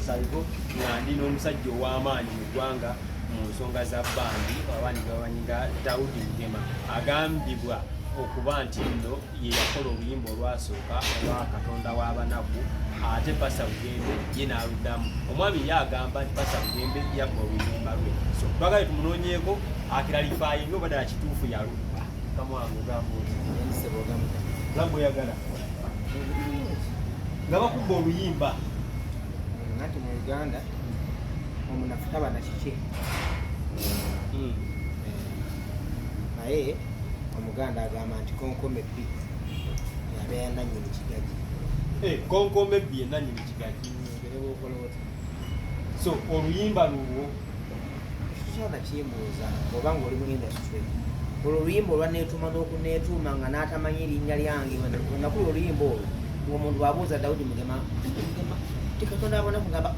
Salivo nga ndi n'omusajja ow'amaanyi mu ggwanga mu nsonga za bandi abawanyiga Daudi Mugema agambibwa okuba nti nno ye yakola oluyimba olwasooka olwa Katonda w'abanaku ate Pasa Bugembe ye n'aluddamu. Omwami ye agamba nti Pasa Bugembe yabba oluyimba lwe, so twagale tumunoonyeeko akiralifayinga oba ddala kituufu yaludda. Kamwangu gambo oyagala nga bakubba oluyimba nati mu Uganda omunafu taba na kike naye Omuganda agamba nti konkome bbi yabeera nannyini kigagi. Konkome bbi ye nannyini kigagi. So oluyimba lulwo kikyona kimbuuza oba ng'oli mu industry olwo oluyimba olwaneetuuma n'okuneetuuma nga n'atamanyi erinnya lyange nakuli oluyimba olwo ng'omuntu bw'abuuza Daudi Mugema Katonda abona kugamba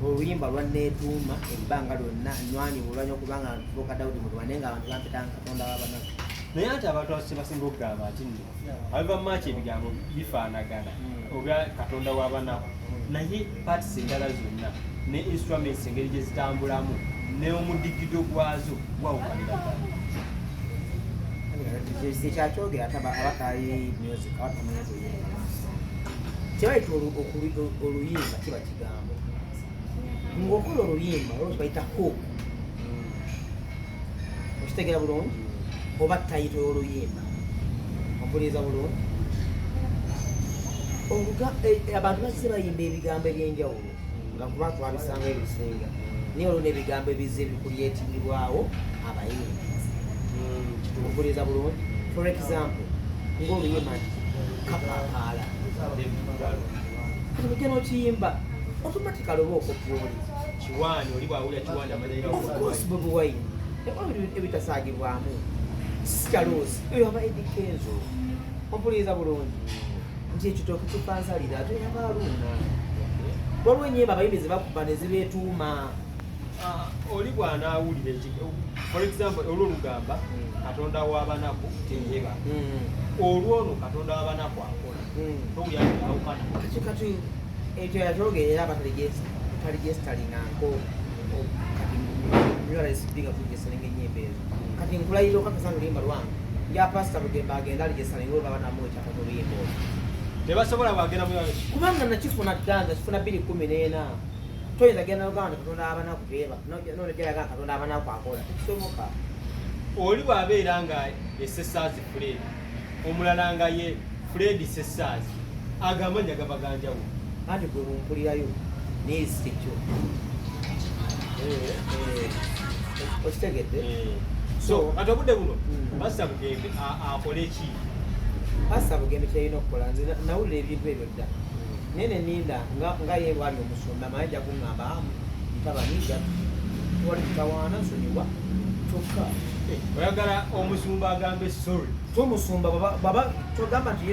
oluyimba lwaneetuuma ebbanga lyonna nywani olwanya okubanga nfuuka Daudi Mugema naye ng'abantu bampetanga Katonda w'abanaku. Naye ate abantu basinga okugamba nti nno abiva mu maaki ebigambo bifaanagana olwa Katonda w'abanaku, naye paatisi endala zonna ne instruments engeri gye zitambulamu n'omudigido gwazo gwawukanira ddala. Kyakyogera abatayi music abatamanyi oluyimba kyebayita oluyimba kiba kigambo ng'okola oluyimba olwo bayita hook okitegera bulungi oba tayito y'oluyimba ompuliriza bulungi. Abantu bazze bayimba ebigambo eby'enjawulo nga kuba twabisanga ebisinga naye olwo n'ebigambo ebizze bikulyetingibwawo abayimbi. Ompuliriza bulungi. For example ng'oluyimba nti kapapaala kati mujja n'okiyimba automatically oba okopyoli kiwaani oli bwawulya kiwaani amanyiga Bobi Wine ebitasaagibwamu sikyaloozi eyo aba Eddie Kenzo. Ompuliriza bulungi nti ekitooke kipansalira ate yabaaluuna waliwo ennyimba abayimbi ze bakuba ne zibeetuuma. Oli bw'anaawulira for example olwolugamba Katonda w'abanaku teyeba olwono Katonda w'abanaku akola towulyaawukana kati ekyo yakyogerera bataligesitalinganko kati muralesibiga kuligesalinga ennyimba ezo kati nkulayira okakasa oluyimba lwange ya Pastor Bugembe agenda aligesalinga olwo babanamu ekyakati oluyimba olwo tebasobola bwagenda kubanga nakifuna ddanza kifuna 214 toyinza genda Uganda Katonda w'abanaku teyeba nolejalaga Katonda w'abanaku akola tekisoboka. Oli bw'abeera nga ye Sessaazi Fred omulala nga ye Fred Sessaazi agamanya gaba ganjawulo anti gwe bumpulirayo neesi ekyo okitegedde. So ate obudde buno Pastor Bugembe akole ki? Pastor Bugembe kyalina okukola nze nawulira ebintu ebyo dda naye neninda nga ye bwali omusumba maye ajja kuŋŋamba ntabaniga wali tutawaana nsonyiwa kyokka oyagala omusumba agambe sorry tomusumba baba kyogamba nti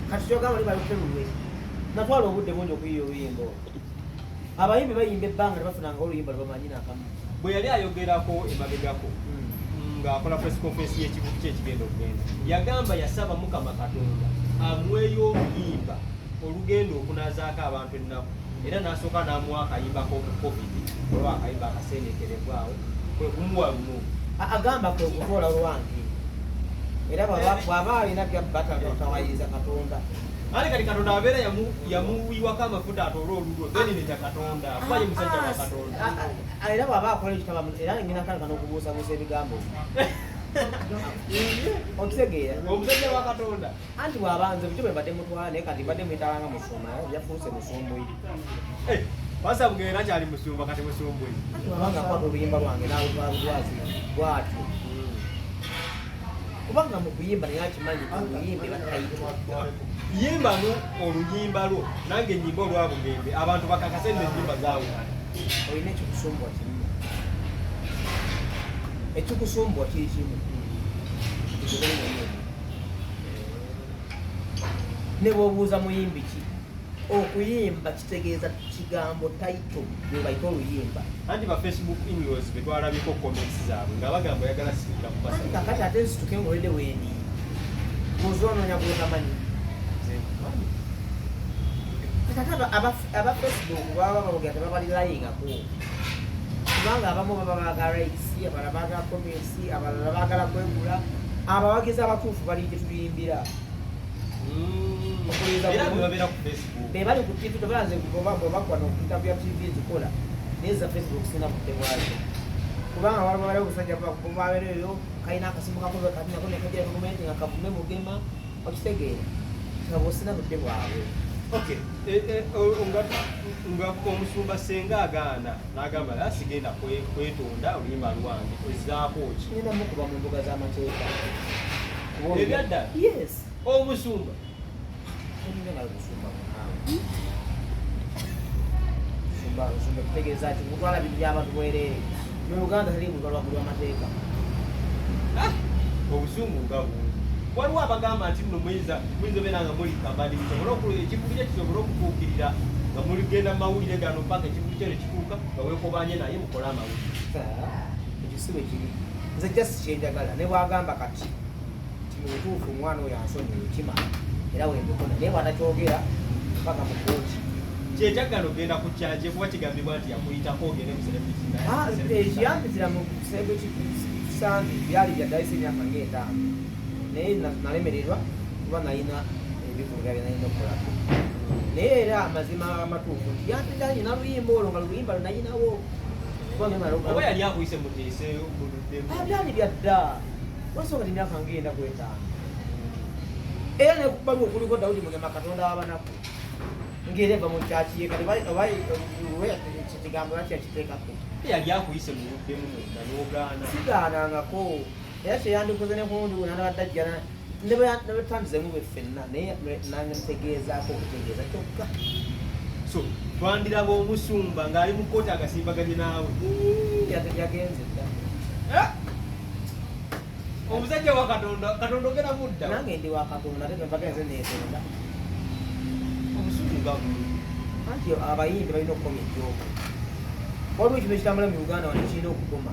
kati kyogamba li baliterulwe natwala obudde bungi okuyiya oluyimba abayimbi bayimba ebbanga tebafunanga oluyimba lwebamanyi nakamu. Bwe yali ayogerako emabegako ng'akola press conference y'ekibuga ky'ekigenda okugenda yagamba yasaba Mukama Katonda amweyo oluyimba olugenda okunazaako abantu ennaku era n'asooka n'amuwa akayimba k'omu COVID olwa akayimba akasendekerebwawo kwe kumuwa lumu agamba kwe kukola lwange era bw'aba alina byabatawayiriza Katonda ate kati Katonda abeera yamuwiwako amafuta atoole olulwo then netya Katonda kubaye musajja wa Katonda era bw'aba akola ekitaba era ngina kale kanokubuusabuusa ebigambo okitegeera omusajja wa Katonda anti bw'abanze bukyo bwe mbadde mutwala naye kati mbadde mwitalanga musumba yafuuse musumbuyi Pastor Bugembe nakyali musumba kati musumbuyi abanga akwata oluyimba lwange nalutwaludwazi bwatyo kubanga mu kuyimba naye akimanyi oluyimba batayitwa yimbamu oluyimba lwo nange ennyimba olwa Bugembe abantu bakakase n'ennyimba zaawula olina ekikusumbwa kimu ekikusumbwa kiri kimu ne bw'obuuza muyimbi ki okuyimba kitegeeza kigambo tayito bwe bayita oluyimba anti ba Facebook in-laws betwalabiko comments zaabwe nga bagamba oyagala sikira ku Pastor kakati ate nsituke ng'olede wendi bw'ozoononya bw'otamanyi aba Facebook baba babogera tebabalilayingako kubanga abamu baba baagala likes, abalala baagala comments, abalala baagala kwegula. Abawagizi abatuufu bali gye tuliyimbira bebali ku TV tebalanze bwebakwa nokuinterview ya TV ezikola naye za Facebook sina budde bwazo kubanga waliwo bali obusajja babeereyo kalina akasimu kakoze katinako nekajira kakomenti nga kavume mugema okitegeera kabo sina budde bwabwe. Okay, nga omusumba senga agaana n'agamba sigenda kwetonda oluyimba lwange ozaako ki? Ngenda mukuba mu mbuga z'amateeka. Ebyadda? Yes. Omusumba? Omusumba kutegeeza nti mutwala bintu by'abantu bwereere. Mu Uganda teri muntu alwagulwa amateeka. Obusungu nga bungi. Waliwo abagamba nti nno muyinza beera nga muli kambali ekivuli kye kisobola okutuukirira nga muligenda mu mawulire gano mpaka ekivuli kyo ne kituuka nga weekobanye naye mukole amawulire. Ekyo si bwe kiri. Nze just kyenjagala ne bwagamba kati nti mu butuufu omwana oyo ansonyiwe kimala era wembikona naye bw'atakyogera mpaka mu kooti. Kyenjagala ogenda ku kyanje kuba kigambibwa nti yakuyitako ogende mu celebrity. Ekyambizira mu celebrity Sunday byali bya dayisi emyaka ng'etaano. Naye nalemererwa kuba nalina ebikolwa bye nalina okukolako. Naye era amazima amatuufu nti yantenda alina luyimba olwo nga luyimba lunayinawo. Oba yali akuyise muteese muluddemu. Byali bya dda. Wasooka emyaka ngenda kwetaano. Era nekubaliwo okuliko Dawudi Mugema Katonda w'abanaku. Ng'era eva mu kyaki ye kati oba ekigambo lwaki yakiteekako. Yali akuyise muluddemu mwenda n'ogaana. Sigaanangako. Era kyeyandikoze ne kundi gwe nalabadde ajja ne bwe tandizemu bwe ffenna naye nange mutegeezaako okutegeeza kyokka. So twandiraba omusumba ng'ali mu kkooti agasimbaganye naawe. Yagenze dda. Omusajja wa Katonda ogera mudda. Nange ndi wa Katonda ate mbagenze neetonda. Obusungu nga bulungi. Anti abayimbi balina okukoma ejjoogo. Waliwo ekintu ekitambula mu Uganda wano kirina okukoma.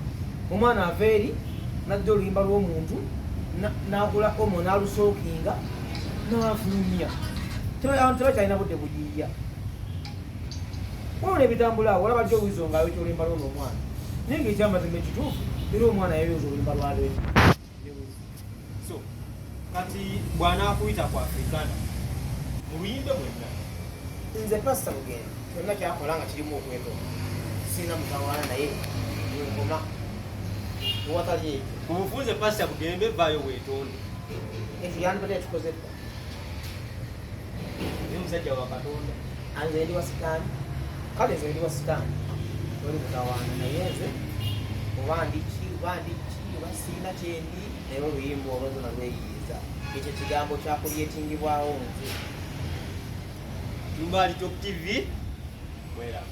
Omwana ava eri najja oluyimba lw'omuntu n'agula omo n'alusookinga n'afulumya. Tebakyalina budde bugiya. Waliwo n'ebitambula awo olaba gy'owizo ng'ayo ky'oluyimba lw'ono omwana. Naye ng'ekyamazima ekituufu era omwana yayoza oluyimba lwalweki. So kati bw'anaakuyita ku Africana mu luyimbe mwenna. Nze Pastor Bugembe kyonna kyakola nga kirimu okwetonda. Sina mutawaana naye ngoma watali ekyo. Obufunze Pastor Bugembe vaayo weetonde. Ekyo yandibadde yakikoze dda. Naye musajja wa Katonda. Nze ndi wa sitaani. Kale nze ndi wa sitaani. Toli mutawaana naye nze oba ndiki oba siina kyendi naye oluyimba olwo zona lweyiyiza. Ekyo kigambo kyakulyetingibwawo nze. Tumbali Top TV. Bwera.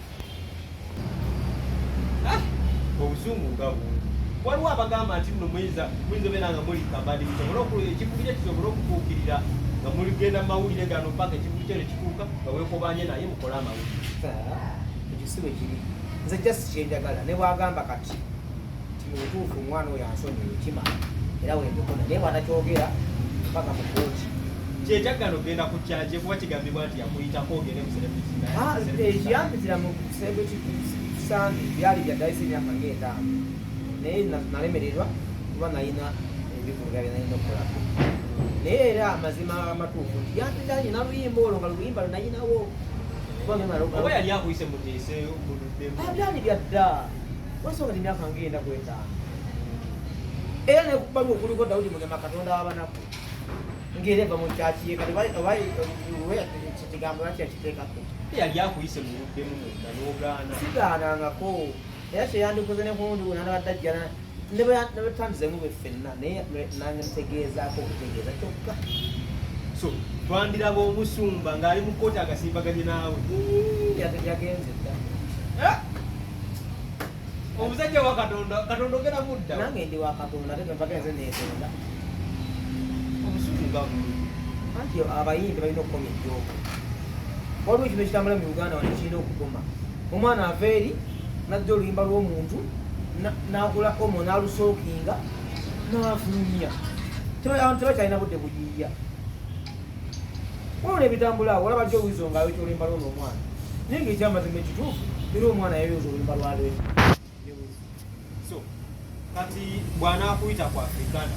Obusungu nga bungi. Waliwo abagamba nti nno muyinza beera nga muli kambali ekivuli kye kisobola okutuukirira nga muligenda mu mawulire gano mpaka ekivuli kyo ne kituuka nga weekobanye naye mukole amawulire. Ekyo si bwe kiri. Nze just kyenjagala ne bwagamba kati nti mu butuufu omwana oyo ansonyiwe kimala era wembikona naye bw'atakyogera mpaka mu kooti. Kyenjagala ogenda ku kyanje kuba kigambibwa nti yakuyitako ogende mu celebrity. Ekyambizira mu celebrity Sunday byali bya dayisi emyaka ng'etaano. Naye nalemererwa kuba nalina ebikolwa bye nalina okukolako. Naye era amazima amatuufu nti yantenda alina luyimba olwo nga luyimba lunayinawo. Oba yali akuyise muteese muluddemu. Byali bya dda. Wasooka emyaka ngenda kwetaano. Era nekubaliwo okuliko Dawudi Mugema Katonda w'abanaku. Ng'era eva mu kyaki ye kati oba ekigambo lwaki yakiteekako. Yali akuyise muluddemu mwenda n'ogaana. Sigaanangako. Era kyeyandikoze ne kundi gwe nalabadde ajja ne bwe tandizemu bwe ffenna naye nange mutegeezaako okutegeeza kyokka. So twandiraba omusumba ng'ali mu kkooti agasimbaganye naawe. Yagenze dda. Omusajja wa Katonda ogera mudda. Nange ndi wa Katonda ate mbagenze neetonda. Obusungu nga bulungi. Anti abayimbi balina okukoma ejjoogo. Waliwo ekintu ekitambula mu Uganda wano kirina okukoma. Omwana ava eri najja oluyimba lw'omuntu n'agula omo n'alusookinga n'afulumya. Tebakyalina budde bugiya. olwo nebitambula awo olaba jjo wizo nga ayita oluyimba lw'ono omwana naye ng'ekyamazima ekituufu era omwana yayoza oluyimba lwalwe. So kati bw'anaakuyita ku Africana